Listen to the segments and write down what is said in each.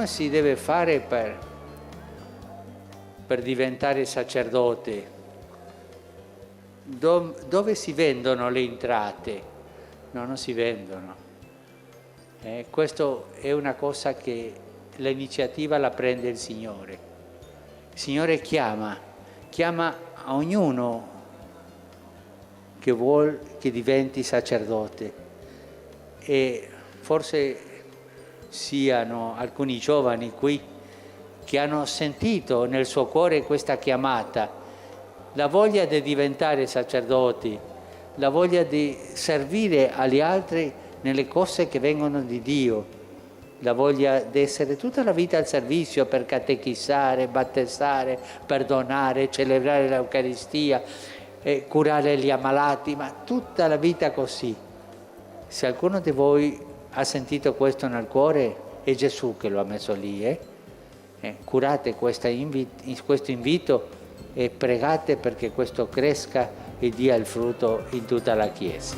come si deve fare per diventare sacerdote? Dove si vendono le entrate? No, non si vendono. Questo è una cosa che l'iniziativa la prende il Signore. Il Signore chiama a ognuno che vuol che diventi sacerdote, e forse siano alcuni giovani qui che hanno sentito nel suo cuore questa chiamata, la voglia di diventare sacerdoti, la voglia di servire agli altri nelle cose che vengono di Dio, la voglia di essere tutta la vita al servizio per catechizzare, battezzare, perdonare, celebrare l'Eucaristia, curare gli ammalati, ma tutta la vita così. Se qualcuno di voi ha sentito questo nel cuore, è Gesù che lo ha messo lì. Curate questo invito e pregate perché questo cresca e dia il frutto in tutta la Chiesa.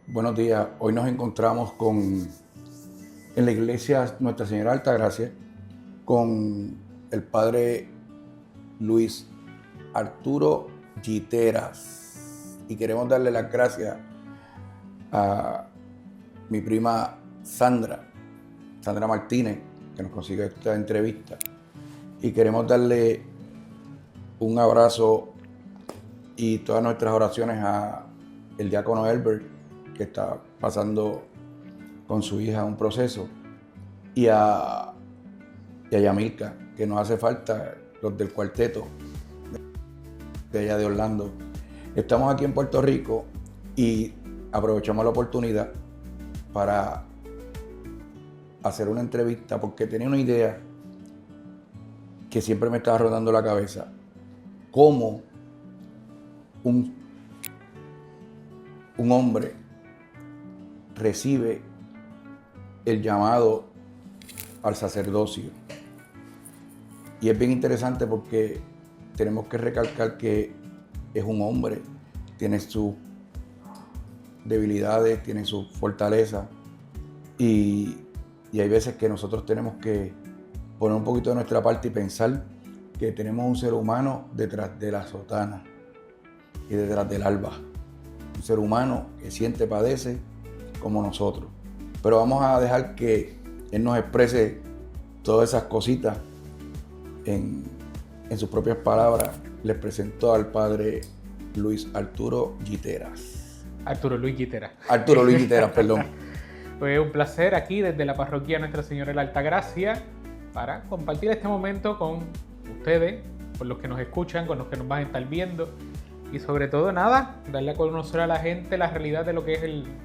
Buenos días, hoy nos encontramos en la iglesia Nuestra Señora de Altagracia con el padre Luis Arturo Giteras, y queremos darle las gracias a mi prima Sandra Martínez, que nos consiguió esta entrevista, y queremos darle un abrazo y todas nuestras oraciones a el diácono Elbert, que está pasando con su hija un proceso, y a Yamilka, que nos hace falta, los del cuarteto de allá de Orlando. Estamos aquí en Puerto Rico y aprovechamos la oportunidad para hacer una entrevista, porque tenía una idea que siempre me estaba rondando la cabeza: cómo un hombre recibe el llamado al sacerdocio. Y es bien interesante porque tenemos que recalcar que es un hombre, tiene sus debilidades, tiene sus fortalezas, y hay veces que nosotros tenemos que poner un poquito de nuestra parte y pensar que tenemos un ser humano detrás de la sotana y detrás del alba. Un ser humano que siente, padece como nosotros. Pero vamos a dejar que él nos exprese todas esas cositas en sus propias palabras. Les presento al padre Luis Arturo Giteras. Arturo Luis Giteras, perdón. Pues un placer aquí desde la parroquia Nuestra Señora de la Altagracia para compartir este momento con ustedes, con los que nos escuchan, con los que nos van a estar viendo, y sobre todo darle a conocer a la gente la realidad de lo que es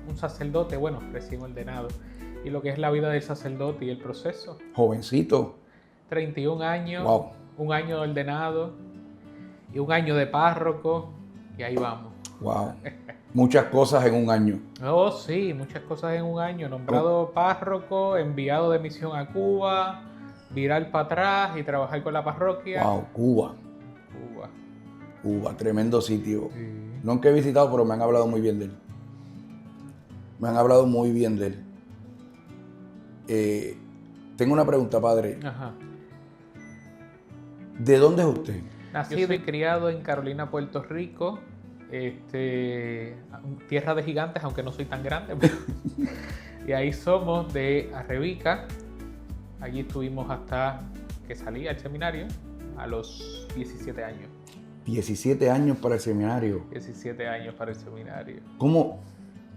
un sacerdote, recién ordenado, y lo que es la vida del sacerdote y el proceso. Jovencito. 31 años, wow. Un año de ordenado y un año de párroco, y ahí vamos. Wow. Muchas cosas en un año. Oh, sí, muchas cosas en un año. Nombrado párroco, enviado de misión a Cuba, virar para atrás y trabajar con la parroquia. Wow, Cuba, tremendo sitio. Sí. Nunca he visitado, pero me han hablado muy bien de él. Tengo una pregunta, padre. Ajá. ¿De dónde es usted? Nacido y criado en Carolina, Puerto Rico. Tierra de gigantes, aunque no soy tan grande. Y ahí somos de Arrebica. Allí estuvimos hasta que salí al seminario a los 17 años. 17 años para el seminario. 17 años para el seminario. ¿Cómo?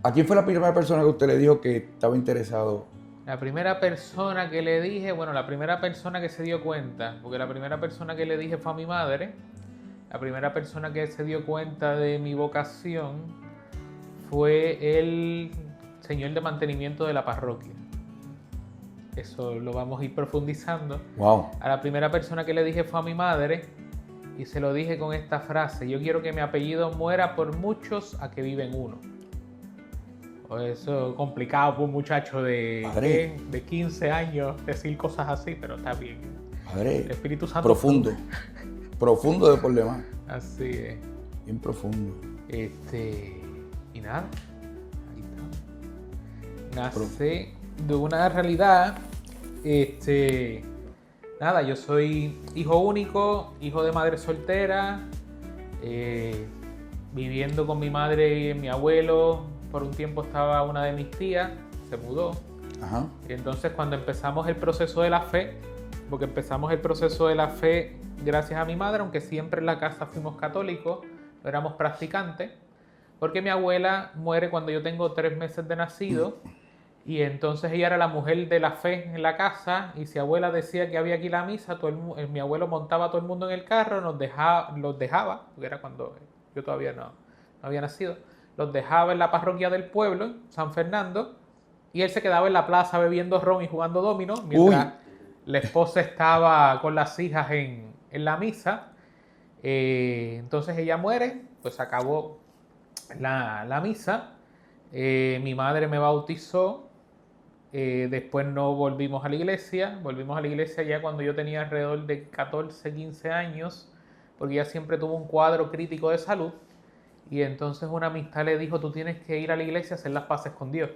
¿A quién fue la primera persona que usted le dijo que estaba interesado? La primera persona que le dije, la primera persona que se dio cuenta, porque la primera persona que le dije fue a mi madre. La primera persona que se dio cuenta de mi vocación fue el señor de mantenimiento de la parroquia. Eso lo vamos a ir profundizando. Wow. A la primera persona que le dije fue a mi madre, y se lo dije con esta frase: yo quiero que mi apellido muera por muchos a que viven uno. Eso es complicado para un muchacho de 15 años decir cosas así, pero está bien. Padre, El Espíritu Santo. profundo. Profundo de por demás. Así es. Bien profundo. Y nada, ahí está. Nace de una realidad, nada, yo soy hijo único, hijo de madre soltera, viviendo con mi madre y mi abuelo. Por un tiempo estaba una de mis tías, se mudó. Ajá. Y entonces cuando empezamos el proceso de la fe, porque empezamos el proceso de la fe gracias a mi madre, aunque siempre en la casa fuimos católicos, no éramos practicantes, porque mi abuela muere cuando yo tengo 3 meses de nacido, y entonces ella era la mujer de la fe en la casa, y si abuela decía que había aquí la misa, mi abuelo montaba a todo el mundo en el carro, los dejaba, porque era cuando yo todavía no había nacido, los dejaba en la parroquia del pueblo, en San Fernando, y él se quedaba en la plaza bebiendo ron y jugando dominó, mientras la esposa estaba con las hijas en la misa. Entonces ella muere, pues acabó la misa. Mi madre me bautizó. Después no volvimos a la iglesia. Volvimos a la iglesia ya cuando yo tenía alrededor de 14, 15 años, porque ella siempre tuvo un cuadro crítico de salud. Y entonces una amistad le dijo, tú tienes que ir a la iglesia a hacer las paces con Dios,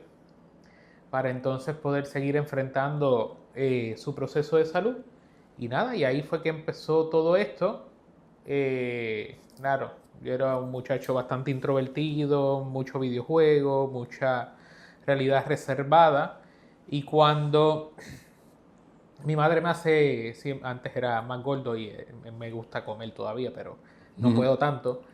para entonces poder seguir enfrentando su proceso de salud. Y nada, y ahí fue que empezó todo esto. Claro, yo era un muchacho bastante introvertido, mucho videojuego, mucha realidad reservada. Y cuando mi madre me hace, antes era más gordo y me gusta comer todavía, pero no puedo tanto.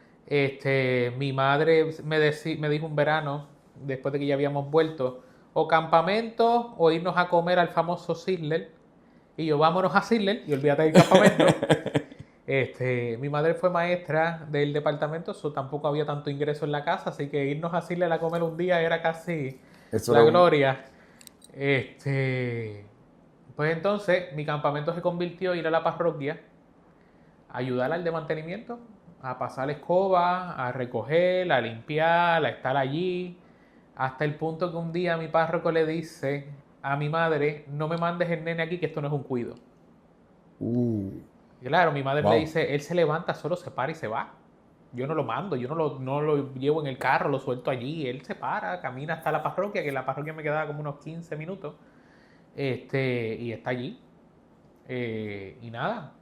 Mi madre me dijo un verano, después de que ya habíamos vuelto, o campamento o irnos a comer al famoso Sizzler. Y yo, vámonos a Sizzler y olvídate del campamento. Mi madre fue maestra del departamento, eso tampoco había tanto ingreso en la casa, así que irnos a Sizzler a comer un día era casi la gloria. Pues entonces mi campamento se convirtió en ir a la parroquia, a ayudar al de mantenimiento, a pasar la escoba, a recoger, a limpiar, a estar allí, hasta el punto que un día mi párroco le dice a mi madre, no me mandes el nene aquí, que esto no es un cuido. Y claro, mi madre le dice, él se levanta, solo se para y se va. Yo no lo mando, yo no lo llevo en el carro, lo suelto allí. Él se para, camina hasta la parroquia, que la parroquia me quedaba como unos 15 minutos. Y está allí. Y nada.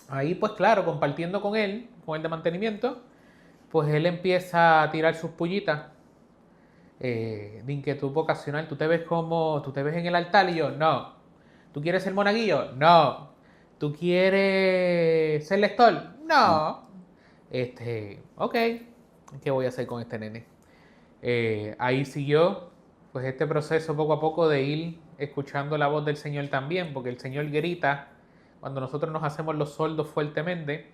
Ahí pues claro, compartiendo con él, con el de mantenimiento, pues él empieza a tirar sus pullitas de inquietud vocacional. ¿Tú te ves en el altar? Y yo, no. ¿Tú quieres ser monaguillo? No. ¿Tú quieres ser lector? No. Ok, ¿qué voy a hacer con este nene? Ahí siguió pues este proceso poco a poco de ir escuchando la voz del Señor también, porque el Señor grita cuando nosotros nos hacemos los sordos fuertemente.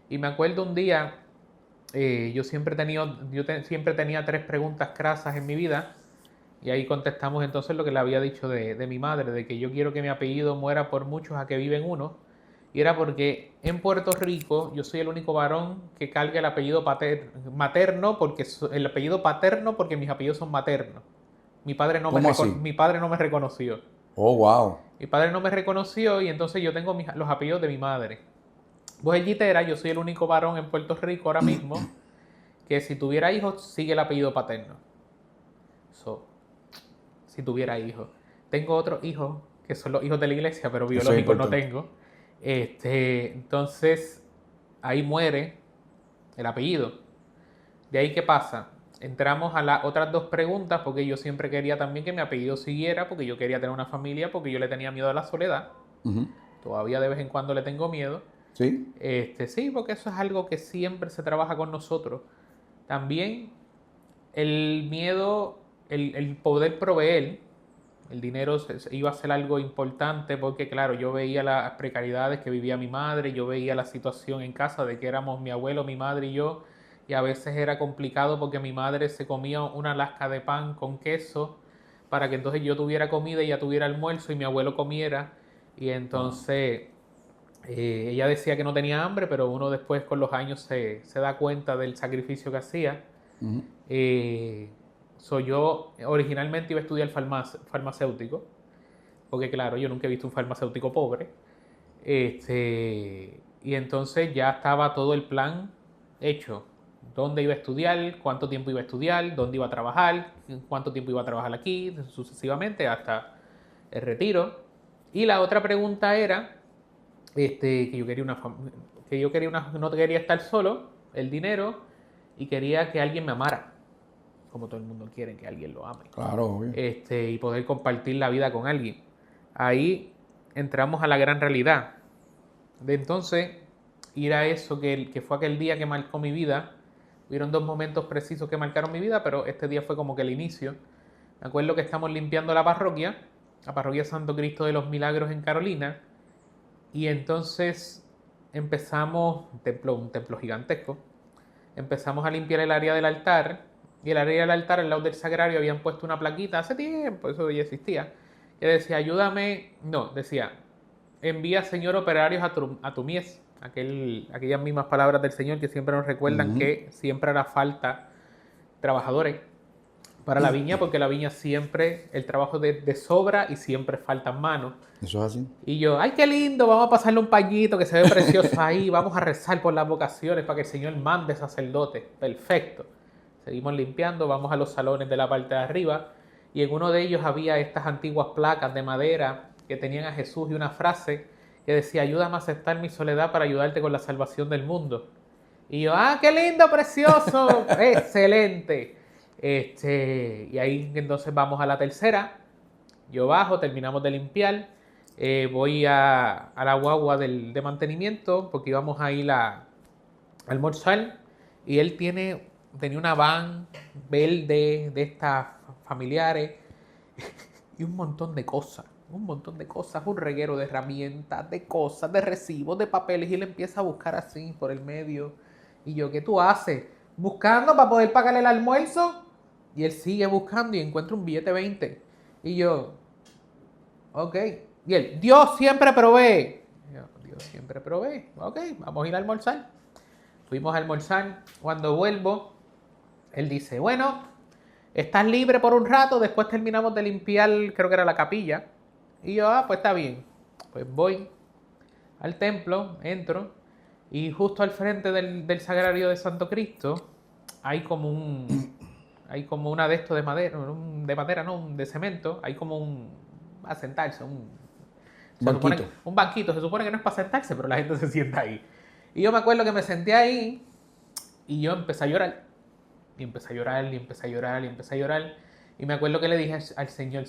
Y me acuerdo un día, yo siempre tenía 3 preguntas crasas en mi vida, y ahí contestamos entonces lo que le había dicho de mi madre, de que yo quiero que mi apellido muera por muchos a que viven uno. Y era porque en Puerto Rico yo soy el único varón que carga el apellido materno, porque el apellido paterno, porque mis apellidos son maternos. Mi padre no me reconoció. Oh, wow. Mi padre no me reconoció y entonces yo tengo los apellidos de mi madre. Pues en Gitera yo soy el único varón en Puerto Rico ahora mismo que si tuviera hijos sigue el apellido paterno. Si tuviera hijos. Tengo otros hijos que son los hijos de la iglesia, pero biológicos no tengo. Entonces ahí muere el apellido. De ahí, ¿qué pasa? Entramos a las otras 2 preguntas, porque yo siempre quería también que mi apellido siguiera, porque yo quería tener una familia, porque yo le tenía miedo a la soledad. Todavía de vez en cuando le tengo miedo. ¿Sí? Sí, porque eso es algo que siempre se trabaja con nosotros. También el miedo, el poder proveer, el dinero iba a ser algo importante, porque claro, yo veía las precariedades que vivía mi madre, yo veía la situación en casa de que éramos mi abuelo, mi madre y yo, y a veces era complicado porque mi madre se comía una lasca de pan con queso para que entonces yo tuviera comida y ella tuviera almuerzo y mi abuelo comiera, y entonces ella decía que no tenía hambre, pero uno después con los años se da cuenta del sacrificio que hacía. Yo originalmente iba a estudiar farmacéutico, porque claro, yo nunca he visto un farmacéutico pobre. Y entonces ya estaba todo el plan hecho. Dónde iba a estudiar, cuánto tiempo iba a estudiar, dónde iba a trabajar, cuánto tiempo iba a trabajar aquí, sucesivamente hasta el retiro. Y la otra pregunta era que yo quería no quería estar solo, el dinero, y quería que alguien me amara, como todo el mundo quiere que alguien lo ame. Claro, obvio. Y poder compartir la vida con alguien. Ahí entramos a la gran realidad. De entonces, ir a eso que fue aquel día que marcó mi vida. Hubieron 2 momentos precisos que marcaron mi vida, pero este día fue como que el inicio. Me acuerdo que estamos limpiando la parroquia Santo Cristo de los Milagros en Carolina, y entonces empezamos, un templo gigantesco, empezamos a limpiar el área del altar, y el área del altar, al lado del sagrario, habían puesto una plaquita hace tiempo, eso ya existía, que decía, decía, envía, Señor, operarios a tu mies, aquellas mismas palabras del Señor que siempre nos recuerdan que siempre hará falta trabajadores para la viña, porque la viña siempre, el trabajo de sobra y siempre faltan manos. Eso es así. Y yo, ¡ay, qué lindo! Vamos a pasarle un pañito que se ve precioso ahí, vamos a rezar por las vocaciones para que el Señor mande sacerdotes. Perfecto. Seguimos limpiando, vamos a los salones de la parte de arriba, y en uno de ellos había estas antiguas placas de madera que tenían a Jesús y una frase que decía, ayúdame a aceptar mi soledad para ayudarte con la salvación del mundo. Y yo, ¡ah, qué lindo, precioso! ¡Excelente! Y ahí entonces vamos a la tercera. Yo bajo, terminamos de limpiar. Voy a la guagua de mantenimiento porque íbamos a ir a almorzar. Y él tenía una van verde de estas familiares y un montón de cosas, un reguero de herramientas, de cosas, de recibos, de papeles, y él empieza a buscar así por el medio. Y yo, ¿qué tú haces? Buscando para poder pagarle el almuerzo. Y él sigue buscando y encuentra un billete 20. Y yo, ok. Y él, Dios siempre provee. Y yo, Dios siempre provee. Ok, vamos a ir a almorzar. Fuimos a almorzar. Cuando vuelvo, él dice, bueno, estás libre por un rato. Después terminamos de limpiar, creo que era la capilla. Y yo, pues está bien. Pues voy al templo, entro. Y justo al frente del sagrario de Santo Cristo hay como una de estos de madera, de cemento, hay como a sentarse, un banquito, se supone que no es para sentarse, pero la gente se sienta ahí. Y yo me acuerdo que me senté ahí y yo empecé a llorar, y empecé a llorar, y empecé a llorar, y empecé a llorar, y me acuerdo que le dije al Señor,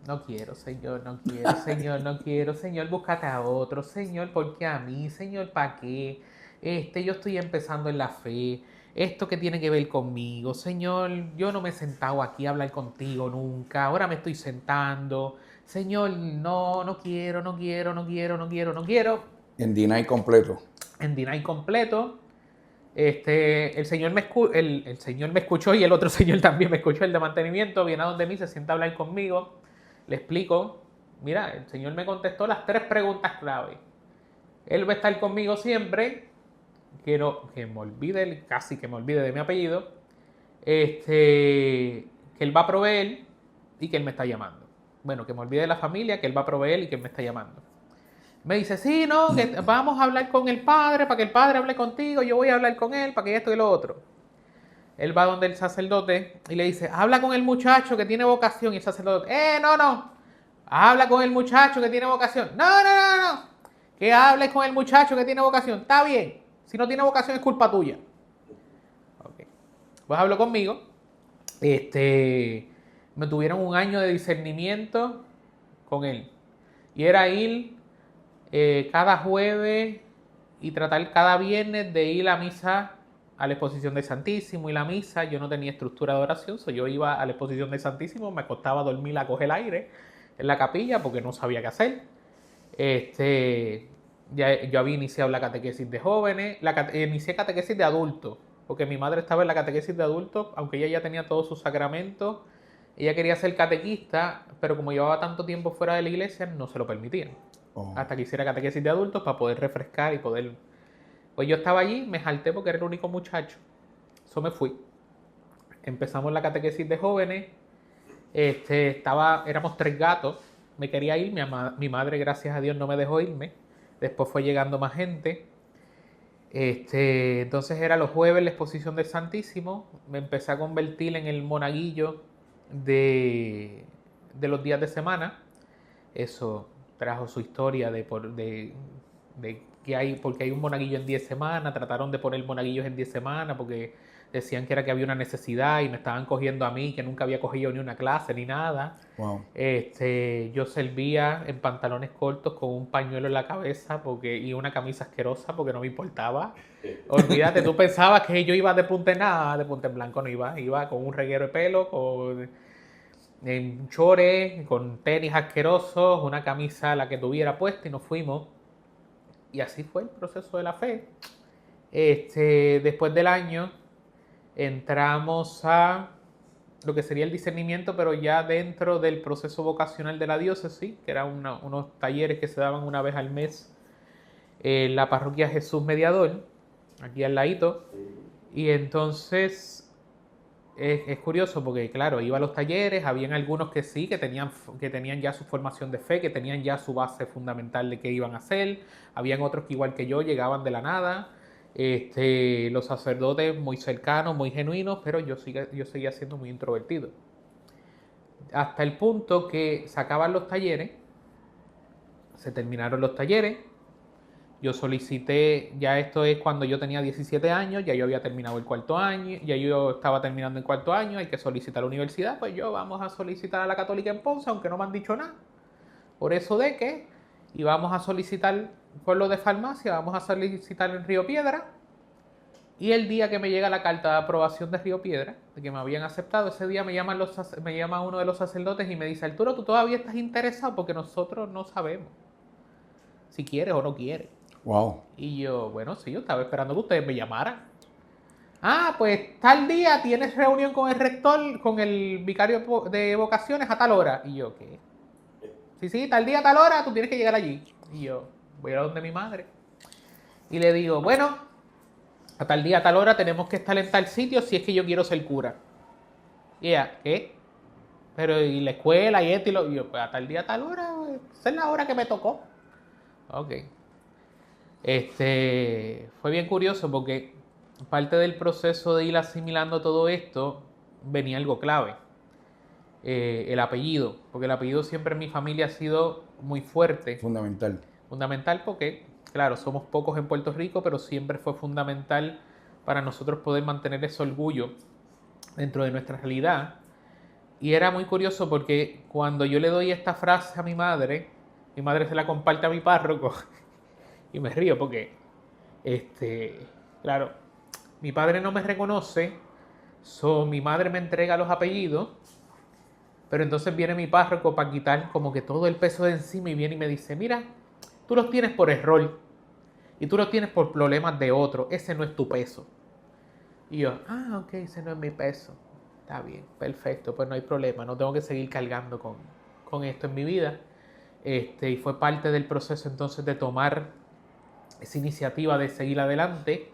no quiero, Señor, no quiero, Señor, no quiero, Señor, búscate a otro, Señor, ¿por qué a mí? Señor, ¿para qué? Yo estoy empezando en la fe, esto que tiene que ver conmigo, Señor, yo no me he sentado aquí a hablar contigo nunca, ahora me estoy sentando, Señor, no quiero. En deny completo. En deny completo. El Señor me escuchó, y el otro Señor también me escuchó, el de mantenimiento, viene a donde mí, se sienta a hablar conmigo, le explico, mira, el Señor me contestó las 3 preguntas clave. Él va a estar conmigo siempre, casi que me olvide de mi apellido, que Él va a proveer y que Él me está llamando. Bueno, que me olvide de la familia, que Él va a proveer y que Él me está llamando. Me dice, sí, no, que vamos a hablar con el Padre, para que el Padre hable contigo, yo voy a hablar con Él, para que esto y lo otro. Él va donde el sacerdote y le dice, habla con el muchacho que tiene vocación. Y el sacerdote, no, habla con el muchacho que tiene vocación. No, que hables con el muchacho que tiene vocación. Está bien, si no tiene vocación es culpa tuya. Okay. Pues habló conmigo. Me tuvieron un año de discernimiento con él. Y era ir cada jueves y tratar cada viernes de ir a misa, a la exposición del Santísimo y la misa. Yo no tenía estructura de oración, yo iba a la exposición del Santísimo, me acostaba a dormir a coger el aire en la capilla porque no sabía qué hacer. Yo había iniciado la catequesis de jóvenes, inicié catequesis de adultos, porque mi madre estaba en la catequesis de adultos, aunque ella ya tenía todos sus sacramentos. Ella quería ser catequista, pero como llevaba tanto tiempo fuera de la iglesia, no se lo permitían. Hasta que hiciera catequesis de adultos para poder refrescar y poder... Pues yo estaba allí, me jalté porque era el único muchacho. Eso me fui. Empezamos la catequesis de jóvenes. Éramos 3 gatos. Me quería ir. Mi madre, gracias a Dios, no me dejó irme. Después fue llegando más gente. Entonces era los jueves la exposición del Santísimo. Me empecé a convertir en el monaguillo de los días de semana. Eso trajo su historia de que hay, porque hay un monaguillo en 10 semanas. Trataron de poner monaguillos en 10 semanas porque decían que era que había una necesidad y me estaban cogiendo a mí, que nunca había cogido ni una clase ni nada. Wow. Yo servía en pantalones cortos con un pañuelo en la cabeza y una camisa asquerosa porque no me importaba. Olvídate, tú pensabas que yo iba de punta en nada, de punta en blanco no iba. Iba con un reguero de pelo, en chores, con tenis asquerosos, una camisa la que tuviera puesta y nos fuimos. Y así fue el proceso de la fe. Después del año entramos a lo que sería el discernimiento, pero ya dentro del proceso vocacional de la diócesis, que eran unos talleres que se daban una vez al mes en la parroquia Jesús Mediador, aquí al ladito. Y entonces es curioso porque, claro, iba a los talleres, habían algunos que sí, que tenían ya su formación de fe, que tenían ya su base fundamental de qué iban a hacer. Habían otros que, igual que yo, llegaban de la nada. Los sacerdotes muy cercanos, muy genuinos, pero yo seguía siendo muy introvertido. Hasta el punto que se acaban los talleres, se terminaron los talleres, yo solicité, ya esto es cuando yo tenía 17 años, ya yo había terminado el cuarto año, ya yo estaba terminando el cuarto año, hay que solicitar a la universidad, pues yo vamos a solicitar a la Católica en Ponce, aunque no me han dicho nada. Por eso de que, y vamos a solicitar por lo de farmacia, vamos a solicitar en Río Piedra, y el día que me llega la carta de aprobación de Río Piedra, de que me habían aceptado, ese día me llama uno de los sacerdotes y me dice: Arturo, ¿tú todavía estás interesado? Porque nosotros no sabemos si quieres o no quieres. Wow. Y yo, bueno, sí, yo estaba esperando que ustedes me llamaran. Ah, pues tal día tienes reunión con el rector, con el vicario de vocaciones a tal hora. Y yo, ¿qué? Sí, tal día, tal hora, tú tienes que llegar allí. Y yo, voy a donde mi madre. Y le digo, bueno, a tal día, a tal hora tenemos que estar en tal sitio si es que yo quiero ser cura. Y ella, ¿qué? Pero y la escuela y esto y lo... Y yo, pues a tal día, a tal hora, esa es la hora que me tocó. Ok. Fue bien curioso porque parte del proceso de ir asimilando todo esto venía algo clave. El apellido, porque el apellido siempre en mi familia ha sido muy fuerte. Fundamental. Fundamental porque, claro, somos pocos en Puerto Rico, pero siempre fue fundamental para nosotros poder mantener ese orgullo dentro de nuestra realidad. Y era muy curioso porque cuando yo le doy esta frase a mi madre se la comparte a mi párroco. Y me río porque, claro, mi padre no me reconoce, mi madre me entrega los apellidos, pero entonces viene mi párroco para quitar como que todo el peso de encima y viene y me dice: mira, tú los tienes por error y tú los tienes por problemas de otro, ese no es tu peso. Y yo, ok, ese no es mi peso. Está bien, perfecto, pues no hay problema, no tengo que seguir cargando con esto en mi vida. Y fue parte del proceso entonces de tomar esa iniciativa de seguir adelante.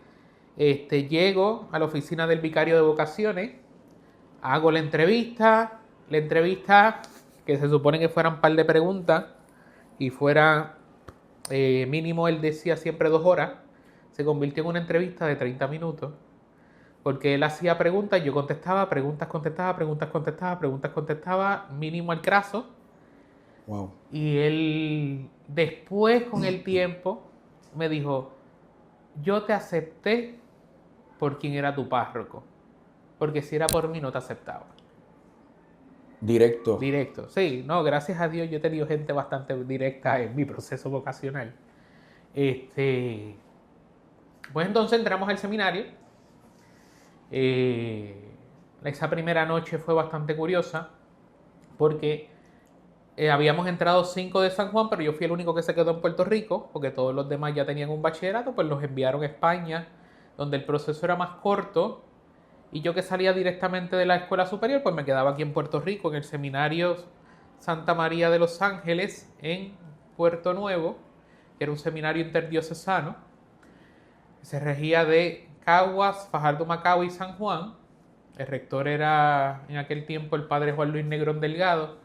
Llego a la oficina del vicario de vocaciones, hago la entrevista que se supone que fueran un par de preguntas y fuera mínimo, él decía siempre 2 horas, se convirtió en una entrevista de 30 minutos, porque él hacía preguntas, yo contestaba, preguntas contestaba, mínimo al craso. Wow. Y él después, con el tiempo, me dijo: yo te acepté por quien era tu párroco, porque si era por mí no te aceptaba. Directo. Sí, no, gracias a Dios yo he tenido gente bastante directa en mi proceso vocacional. Pues entonces entramos al seminario. Esa primera noche fue bastante curiosa porque habíamos entrado 5 de San Juan, pero yo fui el único que se quedó en Puerto Rico, porque todos los demás ya tenían un bachillerato, pues los enviaron a España, donde el proceso era más corto, y yo, que salía directamente de la escuela superior, pues me quedaba aquí en Puerto Rico, en el seminario Santa María de los Ángeles, en Puerto Nuevo, que era un seminario interdiocesano, que se regía de Caguas, Fajardo, Macao y San Juan. El rector era en aquel tiempo el padre Juan Luis Negrón Delgado.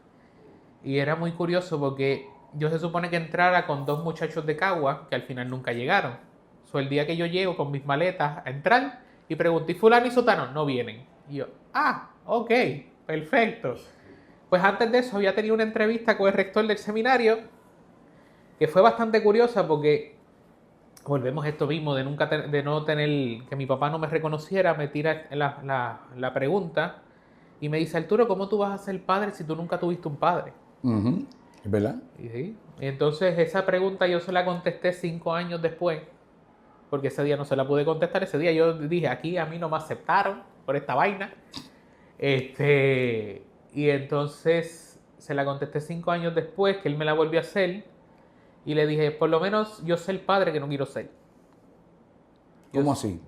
Y era muy curioso porque yo se supone que entrara con 2 muchachos de Cagua que al final nunca llegaron. El día que yo llego con mis maletas a entrar y pregunté, ¿y fulano y sotano? No vienen. Y yo, ok, perfecto. Pues antes de eso había tenido una entrevista con el rector del seminario que fue bastante curiosa porque volvemos a esto mismo de no tener, que mi papá no me reconociera, me tira la pregunta y me dice, Arturo, ¿cómo tú vas a ser padre si tú nunca tuviste un padre? Ujú. ¿Es verdad? Y sí. Entonces esa pregunta yo se la contesté 5 años después, porque ese día no se la pude contestar. Ese día yo dije, aquí a mí no me aceptaron por esta vaina. Y entonces se la contesté 5 años después, que él me la volvió a hacer. Y le dije, por lo menos yo sé el padre que no quiero ser. ¿Cómo así?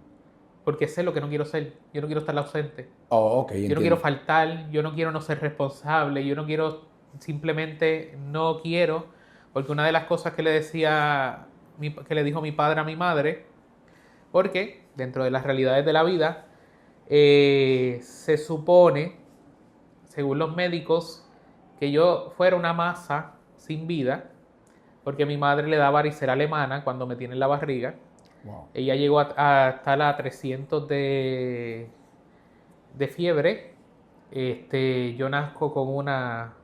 Porque sé lo que no quiero ser. Yo no quiero estar ausente. Oh, ok, Yo entiendo. no quiero faltar, yo no quiero no ser responsable, yo no quiero, simplemente no quiero, porque una de las cosas que le decía, que le dijo mi padre a mi madre, porque dentro de las realidades de la vida, se supone, según los médicos, que yo fuera una masa sin vida, porque mi madre le da varicela alemana cuando me tiene en la barriga. Wow. Ella llegó a estar a 300 de fiebre. Yo nazco con una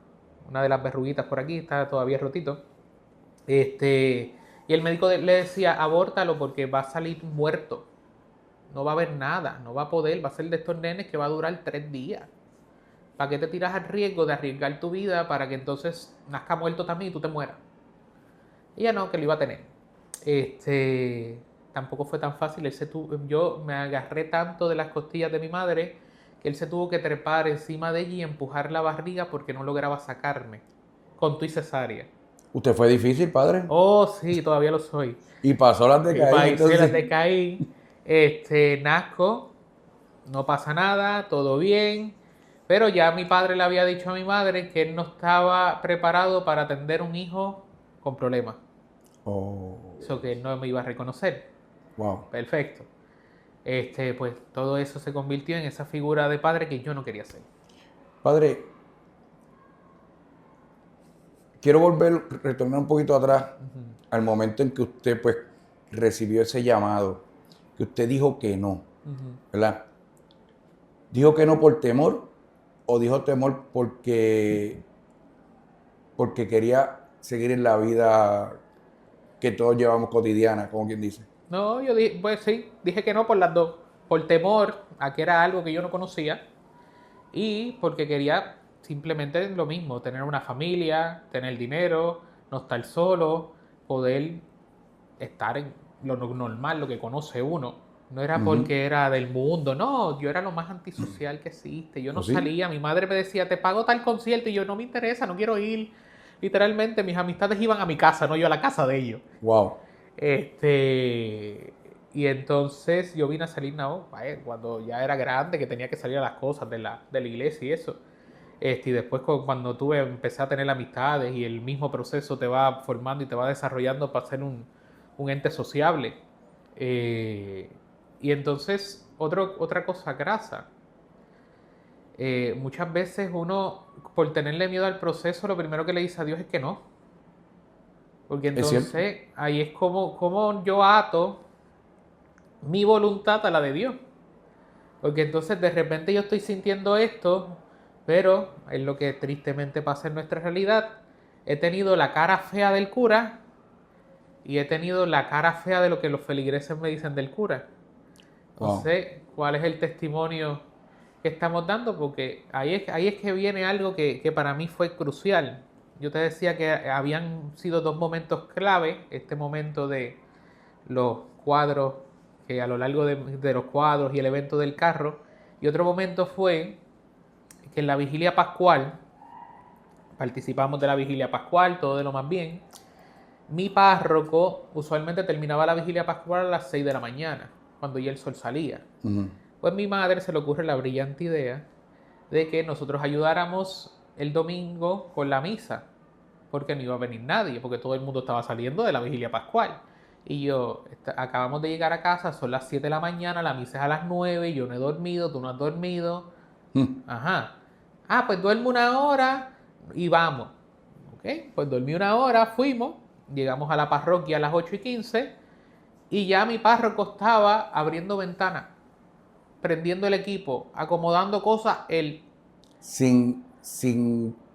de las verruguitas por aquí, está todavía rotito. Y el médico le decía, abórtalo porque va a salir muerto. No va a haber nada, no va a poder, va a ser de estos nenes que va a durar 3 días. ¿Para qué te tiras al riesgo de arriesgar tu vida para que entonces nazca muerto también y tú te mueras? Ella no, que lo iba a tener. Tampoco fue tan fácil. Yo me agarré tanto de las costillas de mi madre que él se tuvo que trepar encima de ella y empujar la barriga porque no lograba sacarme. Con tu y cesárea. ¿Usted fue difícil, padre? Oh, sí, todavía lo soy. Y pasó las de Y caer, para entonces. las de caí, nazco, no pasa nada, todo bien. Pero ya mi padre le había dicho a mi madre que él no estaba preparado para atender un hijo con problemas. Oh, Eso que él no me iba a reconocer. wow. Perfecto. Pues todo eso se convirtió en esa figura de padre que yo no quería ser. Padre, quiero retornar un poquito atrás al momento en que usted pues recibió ese llamado, que usted dijo que no, ¿verdad? ¿Dijo que no por temor o dijo temor porque quería seguir en la vida que todos llevamos cotidiana, como quien dice? No, yo dije, pues sí, dije que no por las dos. Por temor a que era algo que yo no conocía y porque quería simplemente lo mismo, tener una familia, tener dinero, no estar solo, poder estar en lo normal, lo que conoce uno. No era porque era del mundo, no, yo era lo más antisocial que existe. Yo no ¿Sí? salía, mi madre me decía, te pago tal concierto y yo no me interesa, no quiero ir. Literalmente mis amistades iban a mi casa, no yo a la casa de ellos. Wow. Y entonces yo vine a salir cuando ya era grande, que tenía que salir a las cosas de la iglesia y eso. Y después cuando empecé a tener amistades y el mismo proceso te va formando y te va desarrollando para ser un ente sociable. Y entonces, otra cosa grasa. Muchas veces uno, por tenerle miedo al proceso, lo primero que le dice a Dios es que no. Porque entonces ahí es como yo ato mi voluntad a la de Dios. Porque entonces de repente yo estoy sintiendo esto, pero es lo que tristemente pasa en nuestra realidad. He tenido la cara fea del cura y he tenido la cara fea de lo que los feligreses me dicen del cura. No sé cuál es el testimonio que estamos dando, porque ahí es que viene algo que para mí fue crucial. Yo te decía que habían sido 2 momentos clave, este momento de los cuadros, que a lo largo de los cuadros y el evento del carro, y otro momento fue que en la vigilia pascual, participamos de la vigilia pascual, todo de lo más bien, mi párroco usualmente terminaba la vigilia pascual a las 6 de la mañana, cuando ya el sol salía. Pues mi madre se le ocurre la brillante idea de que nosotros ayudáramos el domingo con la misa, porque no iba a venir nadie, porque todo el mundo estaba saliendo de la vigilia pascual. Y yo, acabamos de llegar a casa, son las 7 de la mañana, la misa es a las 9, yo no he dormido, tú no has dormido. Ajá. Pues duermo una hora y vamos. Ok, pues dormí una hora, fuimos, llegamos a la parroquia a las 8:15 y ya mi párroco estaba abriendo ventanas, prendiendo el equipo, acomodando cosas, él. Sin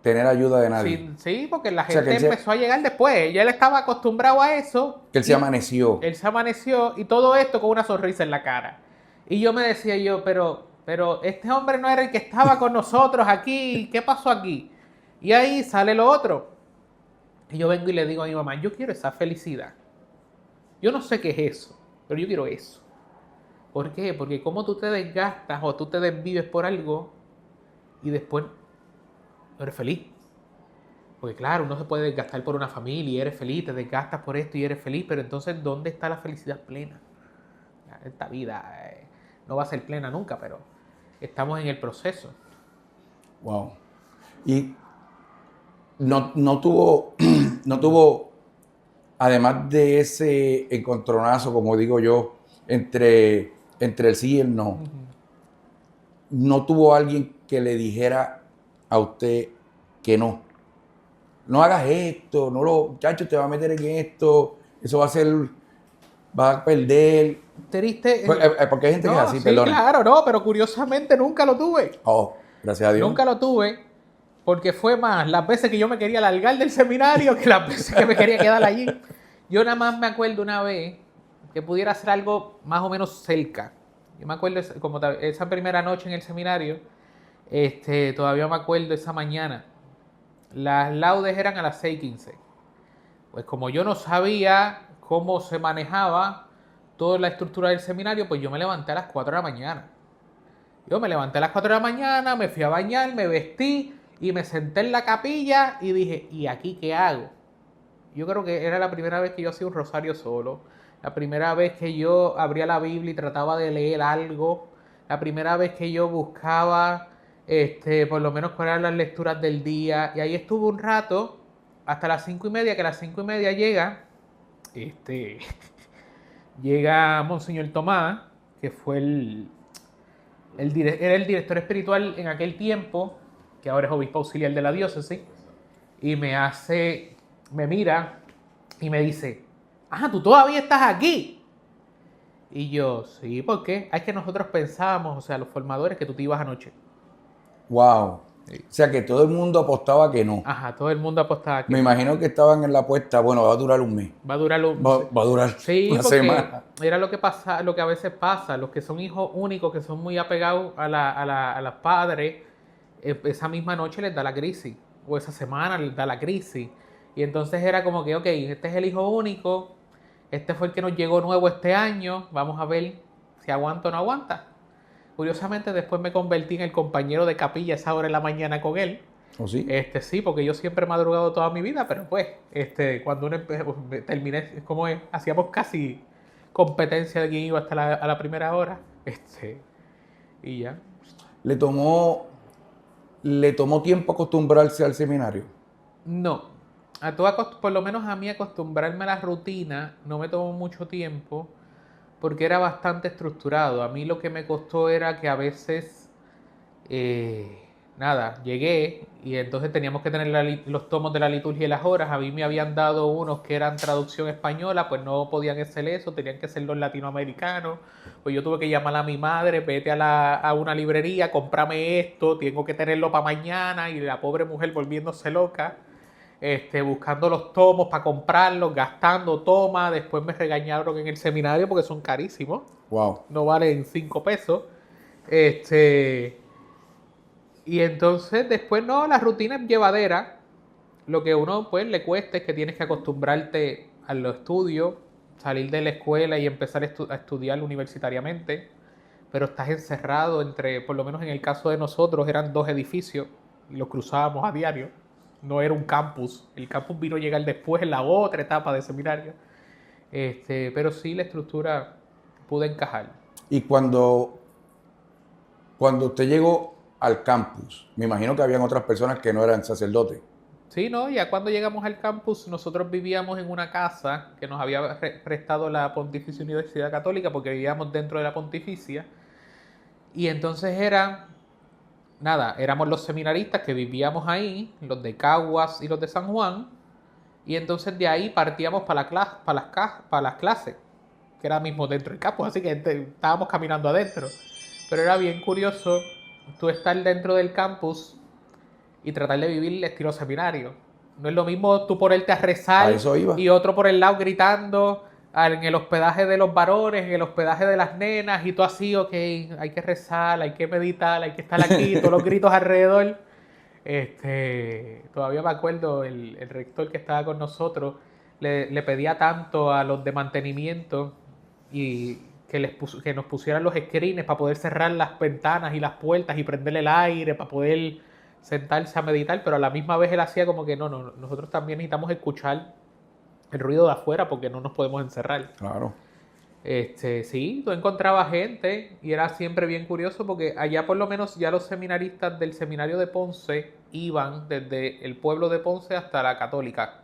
tener ayuda de nadie. Sí, porque la O sea, gente empezó a llegar después. Ya él estaba acostumbrado a eso. Que él se amaneció. Él se amaneció y todo esto con una sonrisa en la cara. Y yo me decía pero este hombre no era el que estaba con nosotros aquí. ¿Qué pasó aquí? Y ahí sale lo otro. Y yo vengo y le digo a mi mamá, yo quiero esa felicidad. Yo no sé qué es eso, pero yo quiero eso. ¿Por qué? Porque como tú te desgastas o tú te desvives por algo y después no eres feliz. Porque claro, uno se puede desgastar por una familia y eres feliz, te desgastas por esto y eres feliz, pero entonces, ¿dónde está la felicidad plena? Esta vida no va a ser plena nunca, pero estamos en el proceso. Wow. Y no tuvo, no tuvo, además de ese encontronazo, como digo yo, entre el sí y el no, no tuvo alguien que le dijera a usted que no. No hagas esto, chacho, te va a meter en esto, eso va a perder. Triste. Porque hay gente que es así, sí, perdón. claro, no, pero curiosamente nunca lo tuve. Oh, gracias a Dios. Nunca lo tuve, porque fue más las veces que yo me quería largar del seminario que las veces que me quería quedar allí. Yo nada más me acuerdo una vez que pudiera hacer algo más o menos cerca. Yo me acuerdo como esa primera noche en el seminario, todavía me acuerdo esa mañana. Las laudes eran a las 6:15. Pues como yo no sabía cómo se manejaba toda la estructura del seminario, pues yo me levanté a las 4 de la mañana. Yo me levanté a las 4 de la mañana, me fui a bañar, me vestí y me senté en la capilla y dije, ¿y aquí qué hago? Yo creo que era la primera vez que yo hacía un rosario solo, la primera vez que yo abría la Biblia y trataba de leer algo, la primera vez que yo buscaba por lo menos cuáles eran las lecturas del día, y ahí estuve un rato hasta las 5:30, que a las 5:30 llega llega Monseñor Tomás, que fue era el director espiritual en aquel tiempo, que ahora es obispo auxiliar de la diócesis, y me mira y me dice, ¿tú todavía estás aquí? Y yo, sí, ¿por qué? Es que nosotros pensábamos, o sea, los formadores, que tú te ibas anoche. Wow. Sí. O sea, que todo el mundo apostaba que no. Ajá, todo el mundo apostaba que Me imagino que estaban en la apuesta, bueno, va a durar un mes. Va a durar va a durar una semana. Era lo que pasa, lo que a veces pasa, los que son hijos únicos, que son muy apegados a los padres, esa misma noche les da la crisis, o esa semana les da la crisis. Y entonces era como que, ok, este es el hijo único, este fue el que nos llegó nuevo este año, vamos a ver si aguanta o no aguanta. Curiosamente, después me convertí en el compañero de capilla a esa hora de la mañana con él. ¿Oh, sí? Sí, porque yo siempre he madrugado toda mi vida, pero pues, cuando uno terminé, como es, hacíamos casi competencia de quién iba hasta a la primera hora, y ya. ¿Le tomó tiempo acostumbrarse al seminario? No, por lo menos a mí acostumbrarme a la rutina no me tomó mucho tiempo, porque era bastante estructurado. A mí lo que me costó era que a veces, llegué y entonces teníamos que tener los tomos de la liturgia y las horas. A mí me habían dado unos que eran traducción española, pues no podían hacer eso, tenían que ser los latinoamericanos. Pues yo tuve que llamar a mi madre, vete a una librería, cómprame esto, tengo que tenerlo para mañana, y la pobre mujer volviéndose loca. Buscando los tomos para comprarlos, gastando tomas. Después me regañaron en el seminario porque son carísimos. Wow. No valen 5 pesos. Y entonces después no, la rutina es llevadera. Lo que a uno pues le cuesta es que tienes que acostumbrarte a los estudios, salir de la escuela y empezar a estudiar universitariamente. Pero estás encerrado por lo menos en el caso de nosotros, eran 2 edificios y los cruzábamos a diario. No era un campus. El campus vino a llegar después en la otra etapa de seminario. Pero sí, la estructura pude encajar. Y cuando usted llegó al campus, me imagino que habían otras personas que no eran sacerdotes. Sí, no, ya cuando llegamos al campus, nosotros vivíamos en una casa que nos había prestado la Pontificia Universidad Católica, porque vivíamos dentro de la Pontificia. Y entonces nada, éramos los seminaristas que vivíamos ahí, los de Caguas y los de San Juan, y entonces de ahí partíamos para las clases, que era mismo dentro del campus, así que estábamos caminando adentro. Pero era bien curioso tú estar dentro del campus y tratar de vivir el estilo seminario. No es lo mismo tú ponerte a rezar A eso iba. y otro por el lado gritando en el hospedaje de los varones, en el hospedaje de las nenas, y tú así, ok, hay que rezar, hay que meditar, hay que estar aquí, todos los gritos alrededor. Todavía me acuerdo, el rector que estaba con nosotros le pedía tanto a los de mantenimiento y que nos pusieran los screens para poder cerrar las ventanas y las puertas y prenderle el aire para poder sentarse a meditar, pero a la misma vez él hacía como que no, nosotros también necesitamos escuchar el ruido de afuera porque no nos podemos encerrar. Claro. Sí, tú encontrabas gente y era siempre bien curioso porque allá por lo menos ya los seminaristas del seminario de Ponce iban desde el pueblo de Ponce hasta la Católica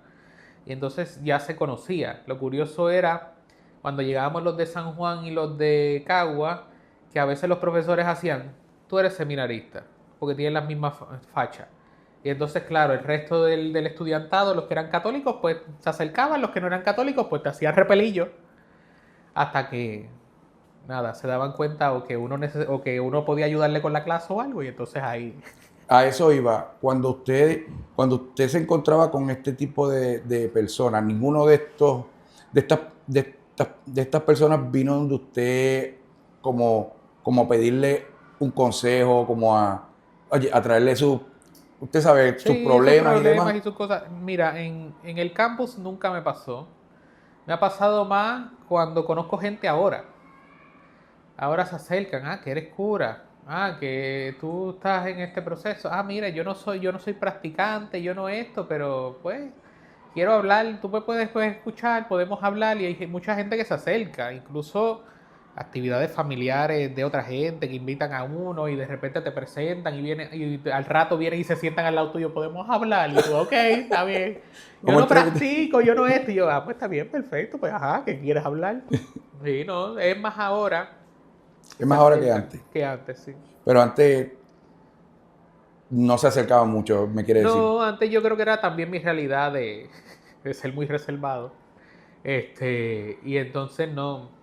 y entonces ya se conocía. Lo curioso era cuando llegábamos los de San Juan y los de Cagua, que a veces los profesores hacían, tú eres seminarista, porque tienen las mismas fachas. Y entonces, claro, el resto del estudiantado, los que eran católicos, pues se acercaban, los que no eran católicos, pues te hacían repelillo, hasta que, nada, se daban cuenta o que uno podía ayudarle con la clase o algo, y entonces ahí... A eso iba. Cuando usted se encontraba con este tipo de personas, ninguno de estas personas vino donde usted como a pedirle un consejo, como oye, a traerle usted sabe, sus Sí, problemas y demás. y sus cosas. Mira, en el campus nunca me pasó. Me ha pasado más cuando conozco gente ahora. Ahora se acercan, que eres cura, que tú estás en este proceso. Mira, yo no soy practicante, yo no esto, pero pues quiero hablar, tú me puedes escuchar, podemos hablar y hay mucha gente que se acerca, incluso actividades familiares de otra gente que invitan a uno y de repente te presentan y al rato vienen y se sientan al lado tuyo, podemos hablar y tú, ok, está bien. Yo no practico, yo no esto, y yo, pues está bien, perfecto, pues ¿qué quieres hablar? Sí, no, es más ahora. Es más ahora que antes. Que antes, sí. Pero antes no se acercaban mucho, me quiere decir. No, antes yo creo que era también mi realidad de ser muy reservado. Y entonces no.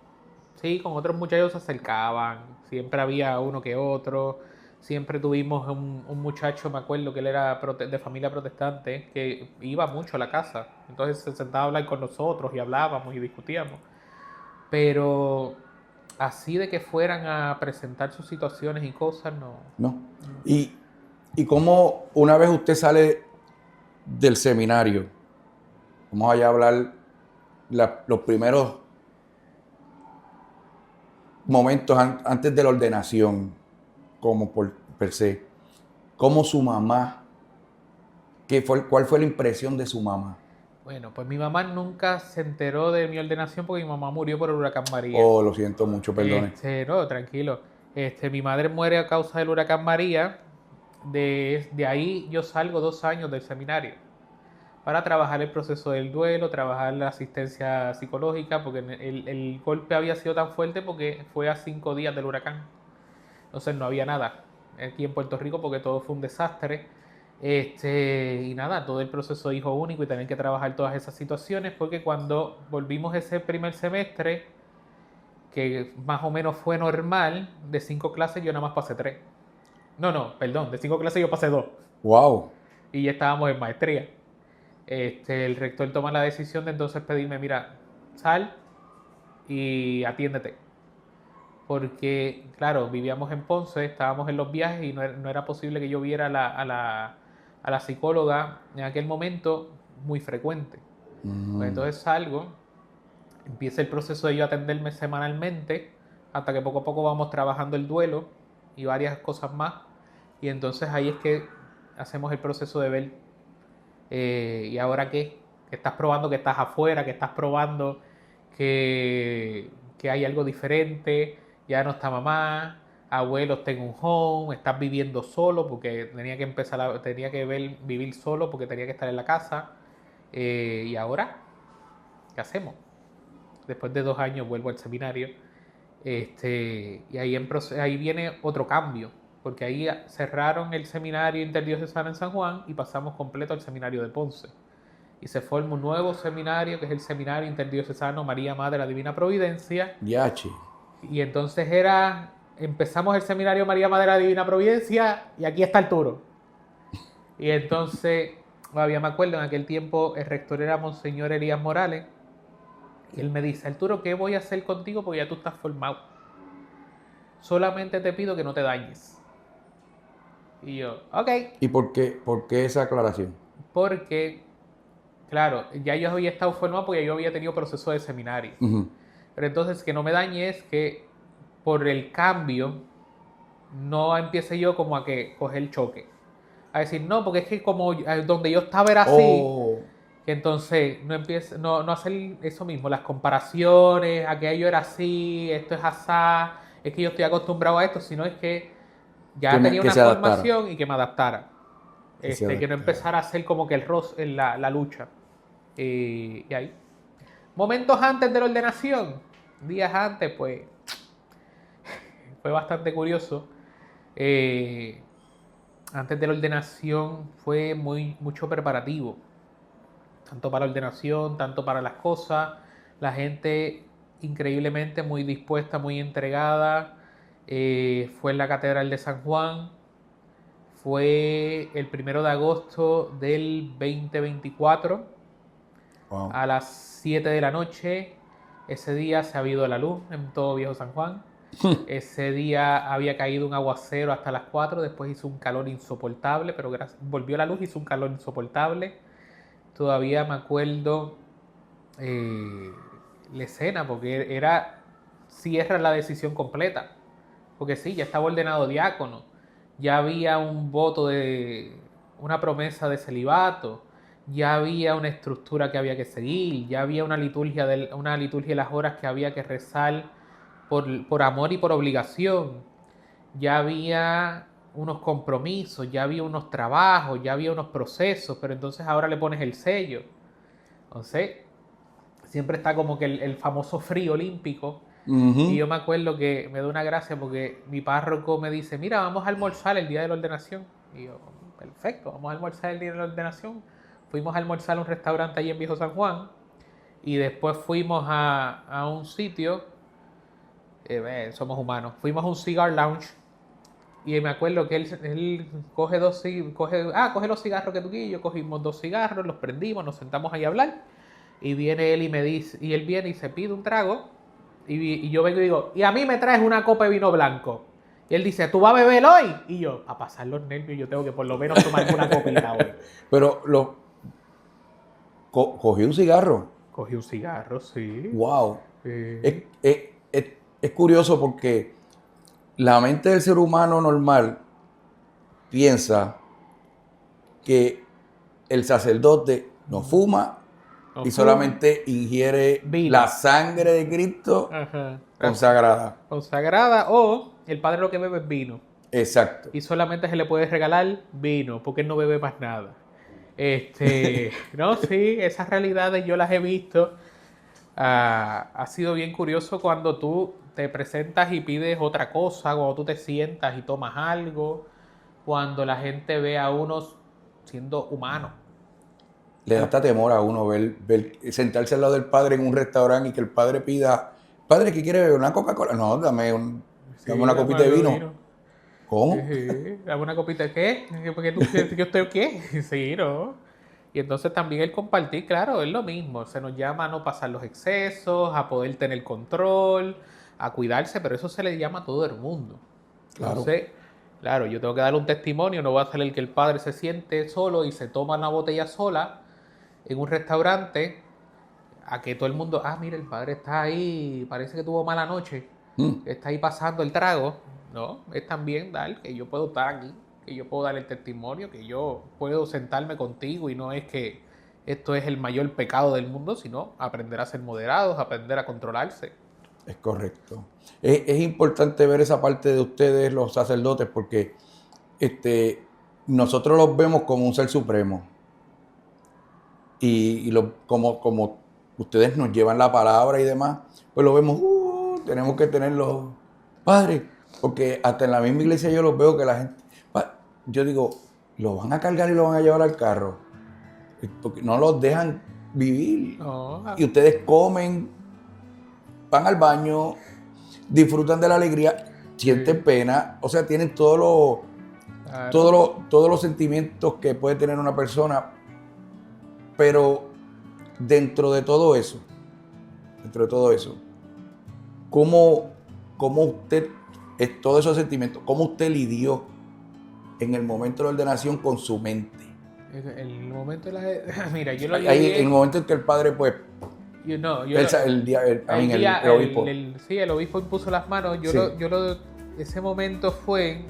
Sí, con otros muchachos se acercaban. Siempre había uno que otro. Siempre tuvimos un muchacho, me acuerdo que él era de familia protestante, que iba mucho a la casa. Entonces se sentaba a hablar con nosotros y hablábamos y discutíamos. Pero así de que fueran a presentar sus situaciones y cosas, no. No. Y cómo una vez usted sale del seminario, vamos allá a hablar los primeros momentos antes de la ordenación, como per se, cómo su mamá, cuál fue la impresión de su mamá. Bueno, pues mi mamá nunca se enteró de mi ordenación porque mi mamá murió por el huracán María. Oh, lo siento mucho, perdone. No, tranquilo. Mi madre muere a causa del huracán María. De ahí yo salgo 2 años del seminario para trabajar el proceso del duelo, trabajar la asistencia psicológica, porque el golpe había sido tan fuerte porque fue a 5 días del huracán. Entonces no había nada aquí en Puerto Rico porque todo fue un desastre. Y nada, todo el proceso de hijo único y tener que trabajar todas esas situaciones, porque cuando volvimos ese primer semestre, que más o menos fue normal, de 5 clases yo nada más pasé 3. No, perdón, de 5 clases yo pasé 2. Wow. Y ya estábamos en maestría. El rector toma la decisión de entonces pedirme, mira, sal y atiéndete. Porque, claro, vivíamos en Ponce, estábamos en los viajes y no era posible que yo viera a la psicóloga en aquel momento muy frecuente. Pues entonces salgo, empieza el proceso de yo atenderme semanalmente, hasta que poco a poco vamos trabajando el duelo y varias cosas más. Y entonces ahí es que hacemos el proceso de ver, ¿y ahora qué? Que estás probando que estás afuera, que estás probando que hay algo diferente, ya no está mamá, abuelos, tengo un home, estás viviendo solo porque tenía que vivir solo porque tenía que estar en la casa. ¿Y ahora qué hacemos? Después de 2 años vuelvo al seminario. Y ahí viene otro cambio, porque ahí cerraron el seminario interdiocesano en San Juan y pasamos completo al seminario de Ponce. Y se forma un nuevo seminario, que es el Seminario Interdiocesano María Madre de la Divina Providencia. Yache. Y entonces empezamos el seminario María Madre de la Divina Providencia y aquí está Arturo. Y entonces, todavía me acuerdo, en aquel tiempo el rector era Monseñor Elías Morales. Y él me dice, Arturo, ¿qué voy a hacer contigo? Porque ya tú estás formado. Solamente te pido que no te dañes. Y yo, ok. ¿Y por qué esa aclaración? Porque, claro, ya yo había estado formado porque yo había tenido proceso de seminario. Ujú. Pero entonces que no me dañes que por el cambio no empiece yo como a que coger el choque. A decir, no, porque es que como donde yo estaba era así, Oh, que entonces no hacer eso mismo, las comparaciones, aquello era así, esto es asá, es que yo estoy acostumbrado a esto, sino es que ya tenía que una se adaptara. formación y que me adaptara. Que se Que no adaptara. empezara a hacer como que la lucha. Y ahí. Momentos antes de la ordenación, días antes, pues fue bastante curioso. Antes de la ordenación fue mucho preparativo, tanto para la ordenación, tanto para las cosas. La gente increíblemente muy dispuesta, muy entregada. Fue en la Catedral de San Juan. Fue el 1 de agosto del 2024 Wow. a las 7 de la noche. Ese día se ha ido la luz en todo Viejo San Juan. Ese día había caído un aguacero hasta las 4, después hizo un calor insoportable, pero volvió la luz, hizo un calor insoportable. Todavía me acuerdo la escena, porque cierra la decisión completa. Porque sí, ya estaba ordenado diácono, ya había un voto una promesa de celibato, ya había una estructura que había que seguir, ya había una liturgia de las horas que había que rezar por amor y por obligación, ya había unos compromisos, ya había unos trabajos, ya había unos procesos, pero entonces ahora le pones el sello. Entonces, siempre está como que el famoso frío olímpico. Ujú. Y yo me acuerdo que me da una gracia porque mi párroco me dice, mira, vamos a almorzar el día de la ordenación. Y yo, perfecto, vamos a almorzar el día de la ordenación. Fuimos a almorzar a un restaurante allí en Viejo San Juan. Y después fuimos a un sitio, somos humanos, fuimos a un cigar lounge. Y me acuerdo que él coge los cigarros que tú quieres. Yo cogimos 2 cigarros, los prendimos, nos sentamos ahí a hablar. Y viene él y me dice, y él viene y se pide un trago. Y yo vengo y digo, y a mí me traes una copa de vino blanco. Y él dice, ¿tú vas a beber hoy? Y yo, a pasar los nervios, yo tengo que por lo menos tomarme una copita hoy. Pero cogí un cigarro. Cogí un cigarro, sí. Wow. Sí. Es curioso porque la mente del ser humano normal piensa que el sacerdote no fuma No y fuma. solamente ingiere Vino. la sangre de Cristo Ajá. consagrada. Consagrada, o el padre lo que bebe es vino. Exacto. Y solamente se le puede regalar vino, porque él no bebe más nada. No, sí, esas realidades yo las he visto. Ha sido bien curioso cuando tú te presentas y pides otra cosa, cuando tú te sientas y tomas algo, cuando la gente ve a unos siendo humanos. Le da hasta temor a uno ver sentarse al lado del padre en un restaurante y que el padre pida, padre, ¿qué quiere beber? ¿Una Coca-Cola? No, dame una copita de vino. ¿Cómo? Sí, dame una copita de qué. ¿Porque tú crees que yo estoy qué? Sí, ¿no? Y entonces también el compartir, claro, es lo mismo. Se nos llama a no pasar los excesos, a poder tener control, a cuidarse, pero eso se le llama a todo el mundo. Claro. Entonces, claro, yo tengo que dar un testimonio, no va a ser el que el padre se siente solo y se toma una botella sola en un restaurante, a que todo el mundo, mira, el padre está ahí, parece que tuvo mala noche, está ahí pasando el trago. No, es también dar que yo puedo estar aquí, que yo puedo dar el testimonio, que yo puedo sentarme contigo y no es que esto es el mayor pecado del mundo, sino aprender a ser moderados, aprender a controlarse. Es correcto. Es importante ver esa parte de ustedes, los sacerdotes, porque nosotros los vemos como un ser supremo. Y como ustedes nos llevan la palabra y demás, pues lo vemos, tenemos que tenerlo. Padre, Porque hasta en la misma iglesia yo los veo que la gente... Yo digo, lo van a cargar y lo van a llevar al carro. Porque no los dejan vivir. No, Y ustedes comen, van al baño, disfrutan de la alegría, sienten pena. O sea, tienen claro. todos los sentimientos que puede tener una persona. Pero dentro de todo eso, ¿cómo usted, todos esos sentimientos, cómo usted lidió en el momento de la ordenación con su mente? El momento de la... Mira, yo lo Ahí, lidié... en el momento en que el padre, pues, el obispo. Sí, el obispo impuso las manos. Sí. Ese momento fue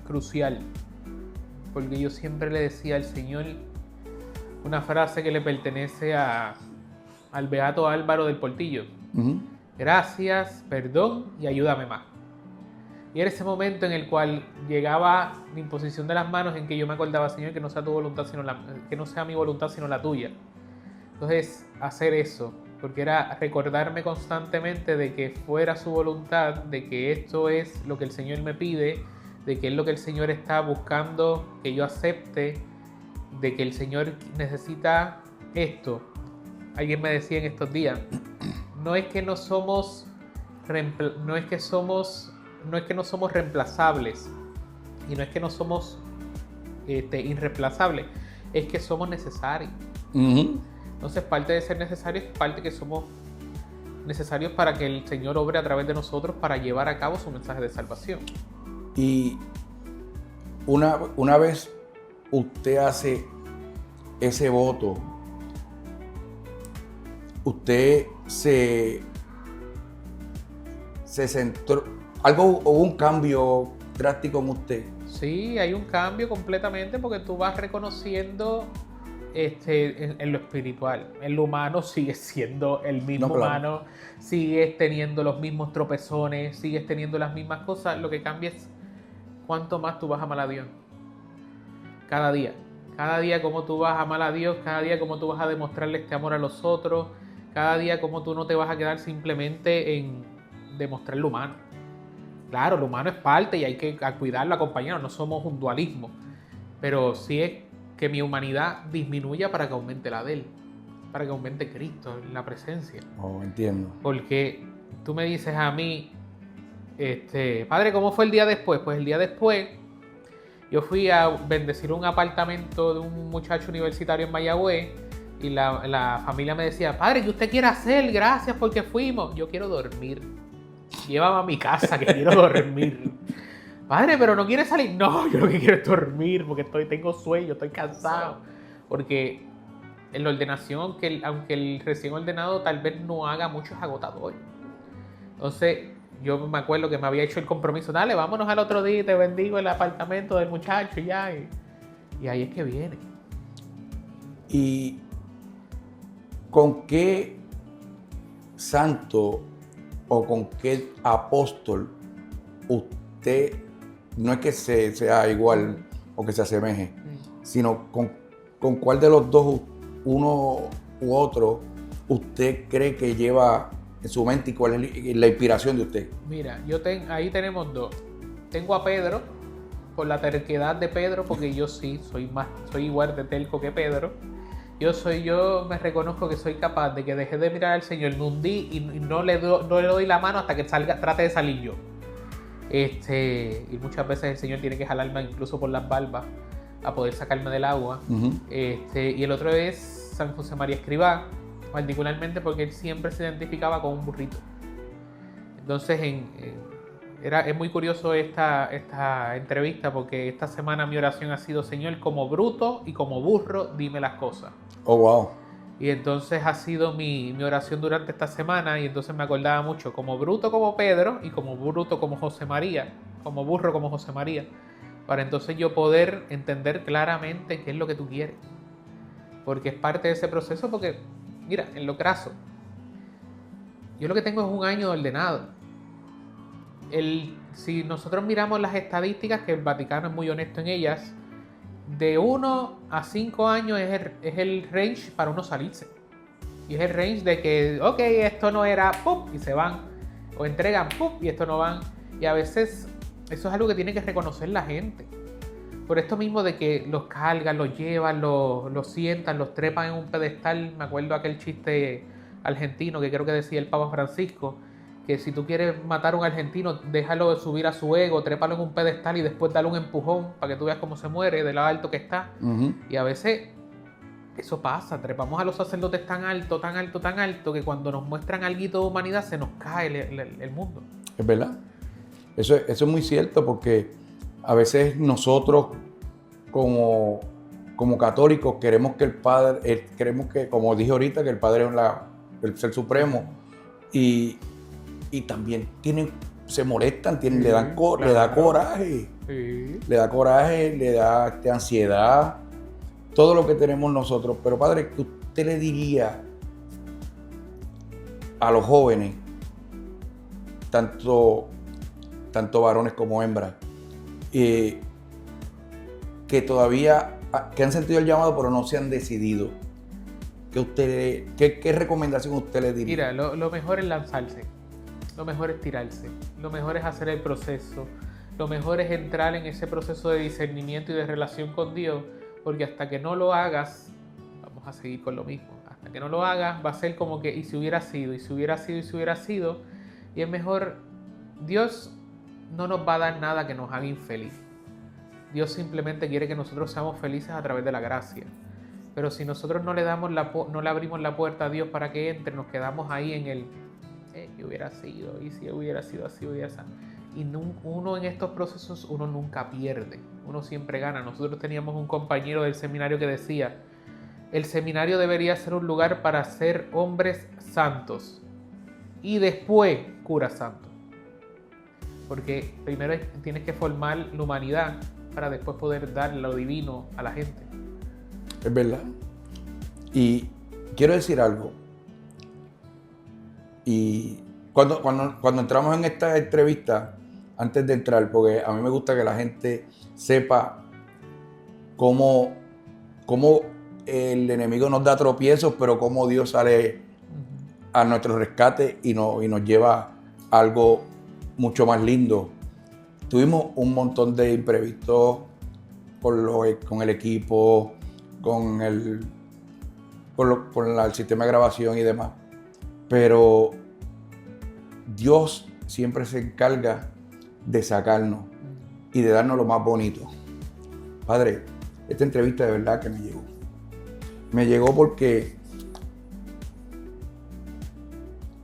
crucial. Porque yo siempre le decía al Señor una frase que le pertenece al beato Álvaro del Portillo. Uh-huh. Gracias, perdón y ayúdame más. Y era ese momento en el cual llegaba la imposición de las manos, en que yo me acordaba, Señor, que no sea tu voluntad, que no sea mi voluntad sino la tuya. Entonces, hacer eso, porque era recordarme constantemente de que fuera su voluntad, de que esto es lo que el Señor me pide, de que es lo que el Señor está buscando que yo acepte, de que el Señor necesita esto. Alguien me decía en estos días, no es que no somos reemplazables y no es que no somos irreemplazables, es que somos necesarios. Uh-huh. Entonces, parte de ser necesarios es parte que somos necesarios para que el Señor obre a través de nosotros para llevar a cabo su mensaje de salvación. Y una vez usted hace ese voto, usted se centró, hubo un cambio drástico en usted. Sí, hay un cambio completamente porque tú vas reconociendo en lo espiritual. En lo humano sigues siendo el mismo humano, sigues teniendo los mismos tropezones, sigues teniendo las mismas cosas. Lo que cambia es cuánto más tú vas a amar a Dios. Cada día. Cada día como tú vas a amar a Dios, cada día como tú vas a demostrarle este amor a los otros, cada día como tú no te vas a quedar simplemente en demostrar lo humano. Claro, lo humano es parte y hay que cuidarlo, acompañarlo, no somos un dualismo, pero sí es que mi humanidad disminuya para que aumente la de Él, para que aumente Cristo, la presencia. Oh, entiendo. Porque tú me dices a mí, Padre, ¿cómo fue el día después? Pues el día después yo fui a bendecir un apartamento de un muchacho universitario en Mayagüez y la familia me decía, Padre, ¿qué usted quiere hacer? Gracias porque fuimos. Yo quiero dormir. Llévame a mi casa que quiero dormir. Padre, pero no quiere salir. No, yo lo que quiero es dormir porque tengo sueño, estoy cansado. Porque en la ordenación, aunque el recién ordenado tal vez no haga mucho, es agotador. Entonces, yo me acuerdo que me había hecho el compromiso. Dale, vámonos al otro día y te bendigo el apartamento del muchacho y ya. Y ahí es que viene. ¿Y con qué santo o con qué apóstol usted, no es que sea igual o que se asemeje, sino con cuál de los dos, uno u otro, usted cree que lleva en su mente y cuál es la inspiración de usted? Mira, ahí tenemos dos. Tengo a Pedro, por la terquedad de Pedro, porque yo sí soy igual de terco que Pedro. Yo me reconozco que soy capaz de que dejé de mirar al Señor, me hundí y no le doy la mano hasta que trate de salir yo. Y muchas veces el Señor tiene que jalarme incluso por las barbas a poder sacarme del agua. Uh-huh. Y el otro es San José María Escrivá, particularmente porque él siempre se identificaba con un burrito. Entonces es muy curioso esta entrevista porque esta semana mi oración ha sido, Señor, como bruto y como burro, dime las cosas. Oh, wow. Y entonces ha sido mi oración durante esta semana y entonces me acordaba mucho, como bruto como Pedro y como bruto como José María, como burro como José María, para entonces yo poder entender claramente qué es lo que tú quieres. Porque es parte de ese proceso, porque, mira, en lo craso, yo lo que tengo es un año de ordenado. Si nosotros miramos las estadísticas, que el Vaticano es muy honesto en ellas, de 1 a 5 años es el range para uno salirse. Y es el range de que, ok, esto no era, ¡pum! Y se van. O entregan, ¡pum! Y esto no van. Y a veces eso es algo que tiene que reconocer la gente. Por esto mismo de que los cargan, los llevan, los sientan, los trepan en un pedestal. Me acuerdo aquel chiste argentino que creo que decía el Papa Francisco, que si tú quieres matar a un argentino, déjalo subir a su ego, trépalo en un pedestal y después dale un empujón para que tú veas cómo se muere, de lo alto que está. Y a veces eso pasa, trepamos a los sacerdotes tan alto, tan alto, tan alto, que cuando nos muestran algo de humanidad se nos cae el mundo. Es verdad. Eso es muy cierto, porque a veces nosotros como católicos queremos que el Padre, queremos que, como dije ahorita, que el Padre es el Ser Supremo, y también se molestan, le da coraje, le da coraje, le da ansiedad, todo lo que tenemos nosotros. Pero Padre, ¿qué usted le diría a los jóvenes, tanto varones como hembras, que todavía que han sentido el llamado pero no se han decidido? ¿Qué recomendación usted le diría? Mira, lo mejor es lanzarse, lo mejor es tirarse, lo mejor es hacer el proceso, lo mejor es entrar en ese proceso de discernimiento y de relación con Dios, porque hasta que no lo hagas, vamos a seguir con lo mismo. Hasta que no lo hagas va a ser como que y si hubiera sido, y si hubiera sido, y si hubiera sido. Y es mejor, Dios no nos va a dar nada que nos haga infeliz. Dios simplemente quiere que nosotros seamos felices a través de la gracia. Pero si nosotros no le abrimos la puerta a Dios para que entre, nos quedamos ahí en el que hubiera sido, y si hubiera sido así, hubiera sido. Y uno en estos procesos, uno nunca pierde, uno siempre gana. Nosotros teníamos un compañero del seminario que decía, el seminario debería ser un lugar para ser hombres santos y después curas santos. Porque primero tienes que formar la humanidad para después poder dar lo divino a la gente. Es verdad. Y quiero decir algo. Y cuando entramos en esta entrevista, antes de entrar, porque a mí me gusta que la gente sepa cómo el enemigo nos da tropiezos, pero cómo Dios sale a nuestro rescate y nos lleva a algo mucho más lindo. Tuvimos un montón de imprevistos con el equipo, con el sistema de grabación y demás. Pero Dios siempre se encarga de sacarnos y de darnos lo más bonito. Padre, esta entrevista de verdad que me llegó. Me llegó porque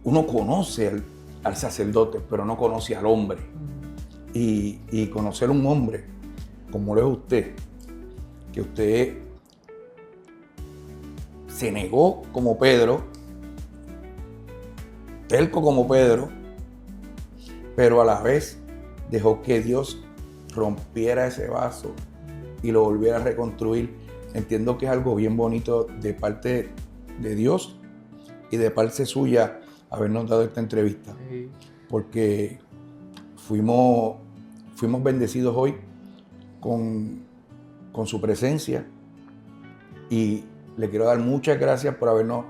uno conoce al sacerdote, pero no conoce al hombre. Y conocer un hombre como lo es usted, que usted se negó como Pedro, terco como Pedro, pero a la vez dejó que Dios rompiera ese vaso y lo volviera a reconstruir. Entiendo que es algo bien bonito de parte de Dios y de parte suya habernos dado esta entrevista, porque fuimos bendecidos hoy con su presencia, y le quiero dar muchas gracias por habernos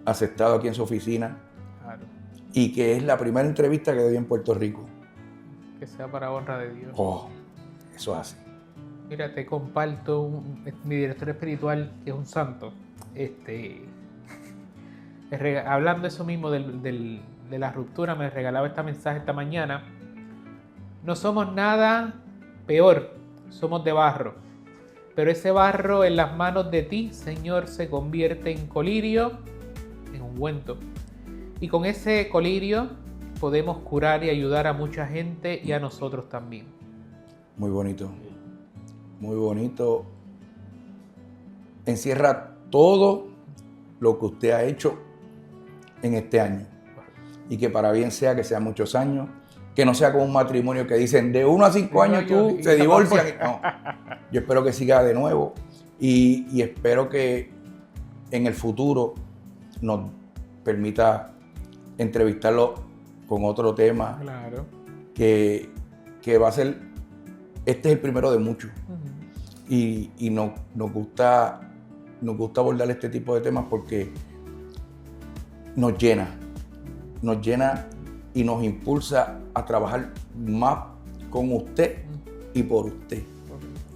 aceptado aquí en su oficina. Claro. Y que es la primera entrevista que doy en Puerto Rico. Que sea para honra de Dios. Oh, eso hace. Mira, te comparto mi director espiritual, que es un santo. Hablando eso mismo de la ruptura, me regalaba este mensaje esta mañana. No somos nada peor, somos de barro. Pero ese barro en las manos de ti, Señor, se convierte en colirio, en ungüento. Y con ese colirio podemos curar y ayudar a mucha gente y a nosotros también. Muy bonito. Muy bonito. Encierra todo lo que usted ha hecho en este año. Y que para bien sea, que sean muchos años. Que no sea como un matrimonio que dicen de 1 a 5 años tú se divorcian. No. Yo espero que siga de nuevo. Y espero que en el futuro nos permita entrevistarlo con otro tema. Claro. Que va a ser, este es el primero de muchos. Y nos gusta abordar este tipo de temas porque nos llena y nos impulsa a trabajar más con usted y por usted,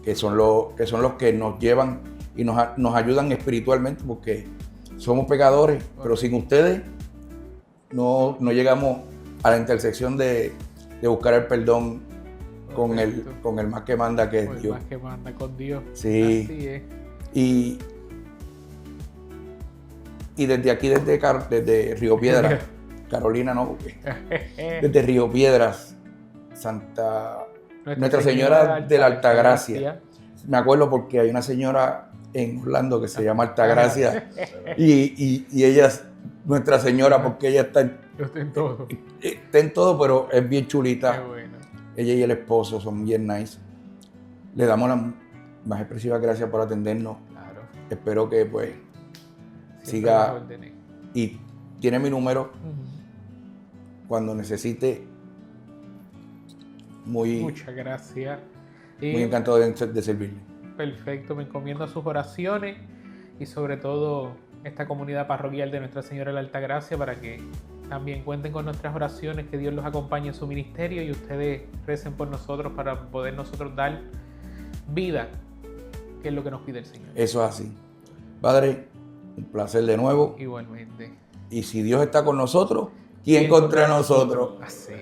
que son los que nos llevan y nos ayudan espiritualmente, porque somos pecadores, pero sin ustedes no llegamos a la intersección de buscar el perdón con el más que manda, que es Dios. El más que manda, con Dios. Sí. Así es. Y desde aquí, desde Río Piedras, Carolina no, porque desde Río Piedras, Nuestra Señora de la Altagracia. Me acuerdo porque hay una señora en Orlando que se llama Altagracia y ella es Nuestra Señora porque ella está en todo. Está en todo, pero es bien chulita. Qué bueno. Ella y el esposo son bien nice. Le damos las más expresivas gracias por atendernos. Claro. Espero que pues Siempre siga. Y tiene mi número. Cuando necesite. Muchas gracias. Muy encantado de servirle. Perfecto, me encomiendo a sus oraciones y sobre todo esta comunidad parroquial de Nuestra Señora de la Altagracia, para que también cuenten con nuestras oraciones, que Dios los acompañe en su ministerio y ustedes recen por nosotros para poder nosotros dar vida, que es lo que nos pide el Señor. Eso es así. Padre, un placer de nuevo. Igualmente. Y si Dios está con nosotros, ¿quién contra nosotros? Así.